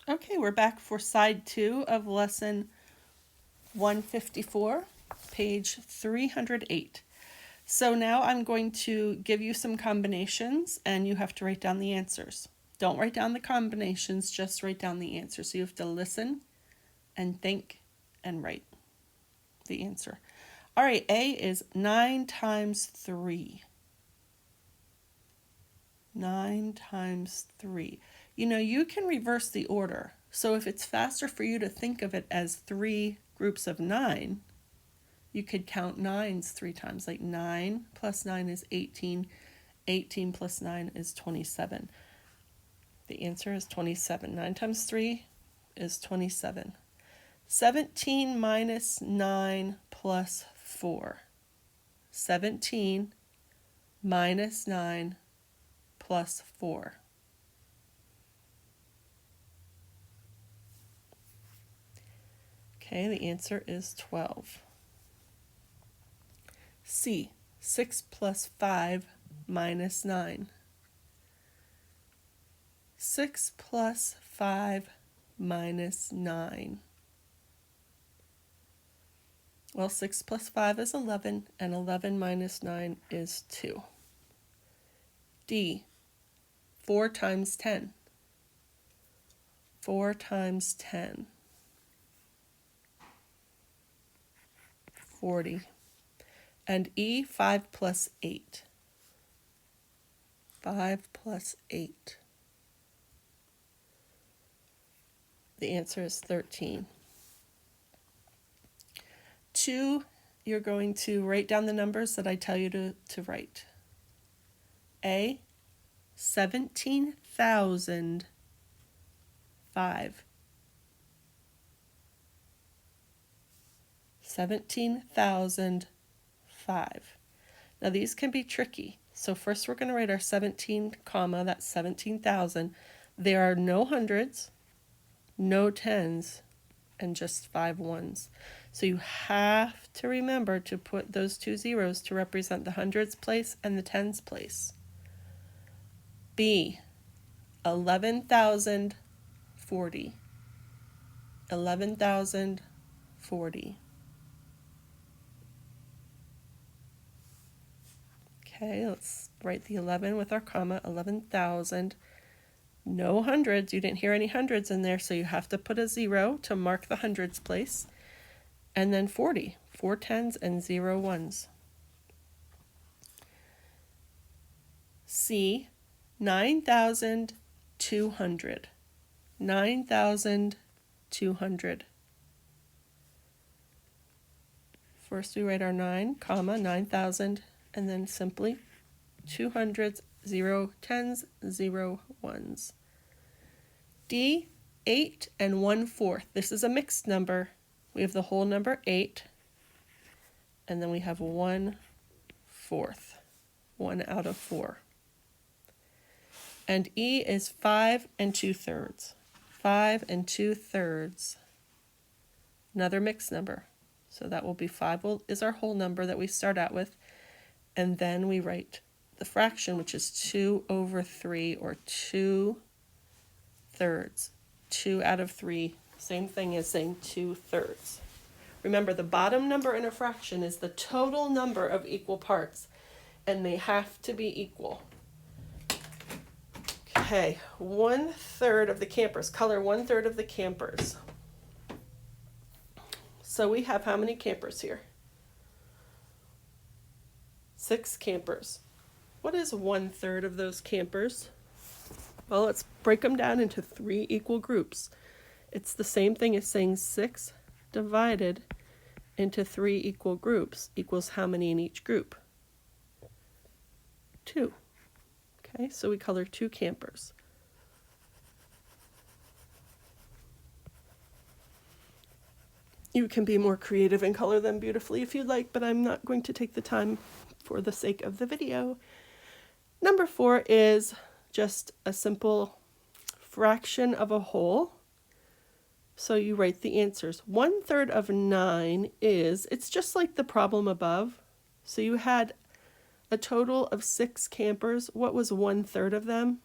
Okay, we're back for side 2 of lesson 154, page 308. So now I'm going to give you some combinations and you have to write down the answers. Don't write down the combinations, just write down the answer. So you have to listen and think and write the answer. All right, A is 9 times 3. 9 times 3. You know, you can reverse the order. So if it's faster for you to think of it as 3 groups of 9, you could count 9s 3 times. Like 9 plus 9 is 18. 18 plus 9 is 27. The answer is 27. 9 times 3 is 27. 17 minus 9 plus 4. 17 minus 9 plus 4. Okay, the answer is 12. C, 6 plus 5 minus 9. 6 plus 5 minus 9. Well, 6 plus 5 is 11, and 11 minus 9 is 2. D, 4 times 10. 4 times 10. 40. And E, 5 plus 8. 5 plus 8. The answer is 13. 2, you're going to write down the numbers that I tell you to write. A, 17,005. 17,005. Now these can be tricky. So first we're going to write our 17 comma, that's 17,000. There are no hundreds, no tens, and just 5 ones. So you have to remember to put those 2 zeros to represent the hundreds place and the tens place. B, 11,040. 11,040. Okay, let's write the 11 with our comma, 11,000. No hundreds, you didn't hear any hundreds in there, so you have to put a 0 to mark the hundreds place. And then 40, 4 tens and 0 ones. C, 9,200. 9,200. First we write our 9, comma, 9,000, and then simply 2 hundreds, 0 tens, 0 ones. D, 8 and 1/4. This is a mixed number. We have the whole number 8, and then we have 1/4, 1 out of 4. And E is 5 and 2/3. 5 and 2/3. Another mixed number. So that will be 5 is our whole number that we start out with. And then we write the fraction, which is 2 over 3, or 2/3. 2 out of 3. Same thing as saying 2/3. Remember, the bottom number in a fraction is the total number of equal parts, and they have to be equal. Okay, 1/3 of the campers. Color 1/3 of the campers. So we have how many campers here? 6 campers. What is 1/3 of those campers? Well, let's break them down into 3 equal groups. It's the same thing as saying 6 divided into 3 equal groups equals how many in each group? 2. Okay, so we color 2 campers. You can be more creative and color them beautifully if you'd like, but I'm not going to take the time for the sake of the video. Number 4 is just a simple fraction of a whole. So you write the answers. 1/3 of 9 is, it's just like the problem above. So you had a total of 6 campers. What was 1/3 of them?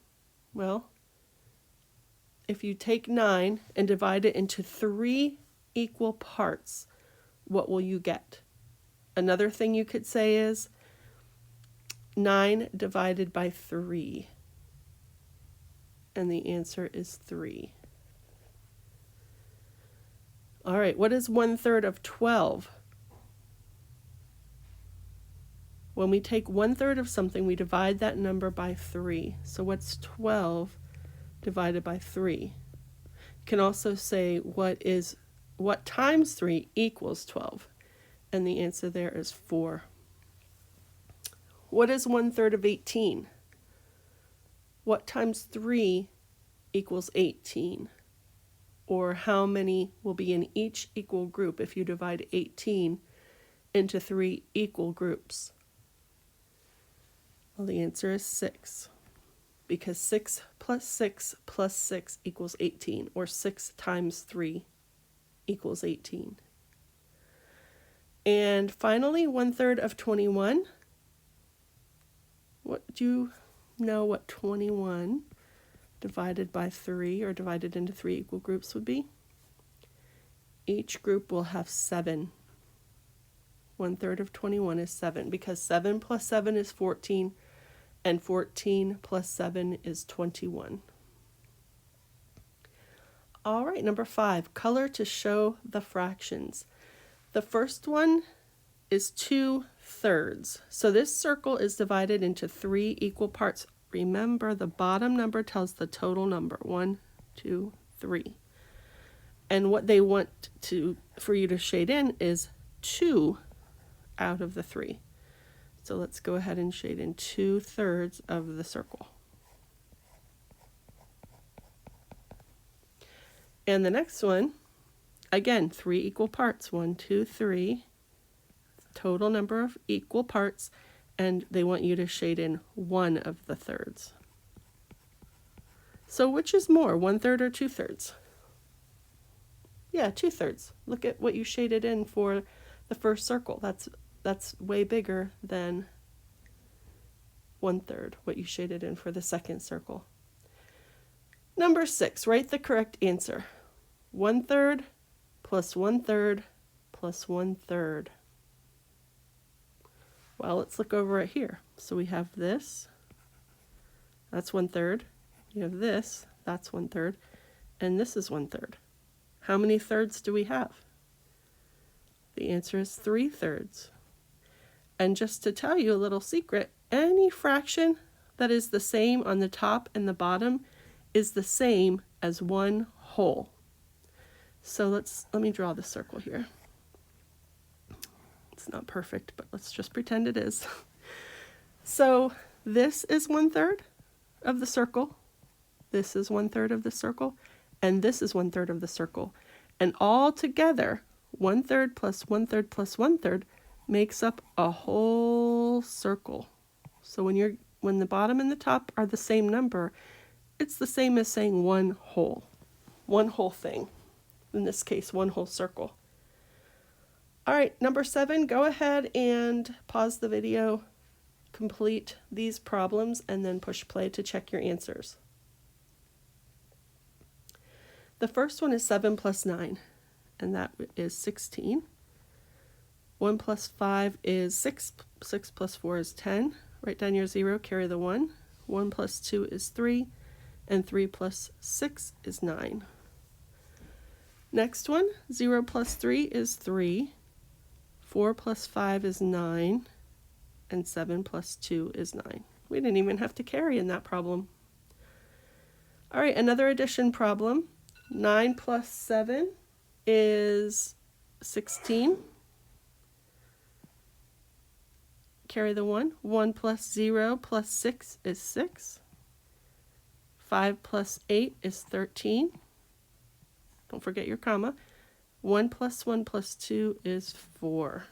Well, if you take 9 and divide it into 3 equal parts, what will you get? Another thing you could say is 9 divided by 3. And the answer is 3. All right, what is 1/3 of 12? When we take 1/3 of something, we divide that number by 3. So what's 12 divided by 3? You can also say what times 3 equals 12? And the answer there is 4. What is 1/3 of 18? What times 3 equals 18? Or how many will be in each equal group if you divide 18 into 3 equal groups? Well, the answer is 6, because 6 plus 6 plus 6 equals 18, or 6 times 3 equals 18. And finally, 1/3 of 21. What do you know what 21 divided by 3 or divided into 3 equal groups would be? Each group will have 7. 1/3 of 21 is 7, because 7 plus 7 is 14, and 14 plus 7 is 21. All right, number 5, color to show the fractions. The first one is 2/3. So this circle is divided into 3 equal parts. Remember, the bottom number tells the total number, 1, 2, 3. And what they want for you to shade in is 2 out of the 3. So let's go ahead and shade in 2/3 of the circle. And the next one, again, 3 equal parts, 1, 2, 3, total number of equal parts, and they want you to shade in 1 of the thirds. So which is more, 1/3 or 2/3? Yeah, 2/3. Look at what you shaded in for the first circle. That's way bigger than 1/3, what you shaded in for the second circle. Number 6, write the correct answer. 1/3 plus 1/3 plus 1/3. Well, let's look over it here. So we have this, that's 1/3. You have this, that's 1/3. And this is 1/3. How many thirds do we have? The answer is 3/3. And just to tell you a little secret, any fraction that is the same on the top and the bottom is the same as one whole. So let me draw the circle here. It's not perfect, but let's just pretend it is. So this is 1/3 of the circle. This is 1/3 of the circle. And this is 1/3 of the circle. And all together, 1/3 plus 1/3 plus 1/3 makes up a whole circle. So when the bottom and the top are the same number, it's the same as saying one whole thing. In this case, one whole circle. All right, number 7, go ahead and pause the video, complete these problems, and then push play to check your answers. The first one is 7 plus 9, and that is 16. 1 plus 5 is 6. 6 plus 4 is 10. Write down your 0, carry the 1. 1 plus 2 is 3, and 3 plus 6 is 9. Next one, 0 plus 3 is 3. 4 plus 5 is 9, and 7 plus 2 is 9. We didn't even have to carry in that problem. All right, another addition problem. 9 plus 7 is 16. Carry the 1. 1 plus 0 plus 6 is 6. 5 plus 8 is 13. Don't forget your comma. 1 plus 1 plus 2 is 4.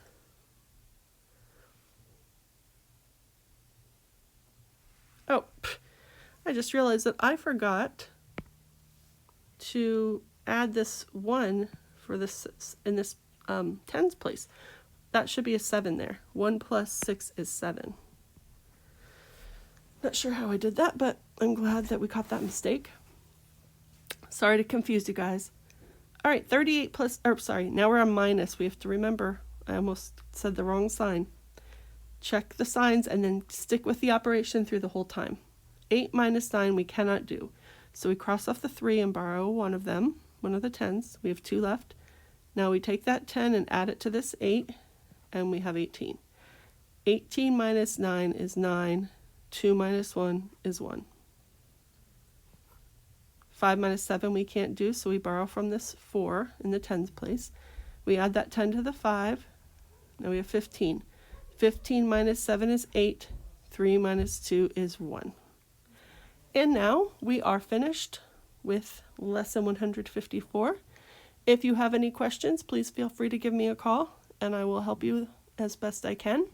Oh, I just realized that I forgot to add this 1 for this in this tens place. That should be a 7 there. 1 plus 6 is 7. Not sure how I did that, but I'm glad that we caught that mistake. Sorry to confuse you guys. All right, 38 plus, or sorry, now we're on minus. We have to remember, I almost said the wrong sign. Check the signs and then stick with the operation through the whole time. 8 minus 9 we cannot do. So we cross off the 3 and borrow one of them, one of the 10s. We have 2 left. Now we take that 10 and add it to this 8, and we have 18. 18 minus 9 is 9. 2 minus 1 is 1. 5 minus 7 we can't do, so we borrow from this 4 in the tens place. We add that 10 to the 5. Now we have 15. 15 minus 7 is 8. 3 minus 2 is 1. And now we are finished with lesson 154. If you have any questions, please feel free to give me a call, and I will help you as best I can.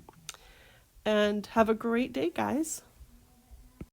And have a great day, guys.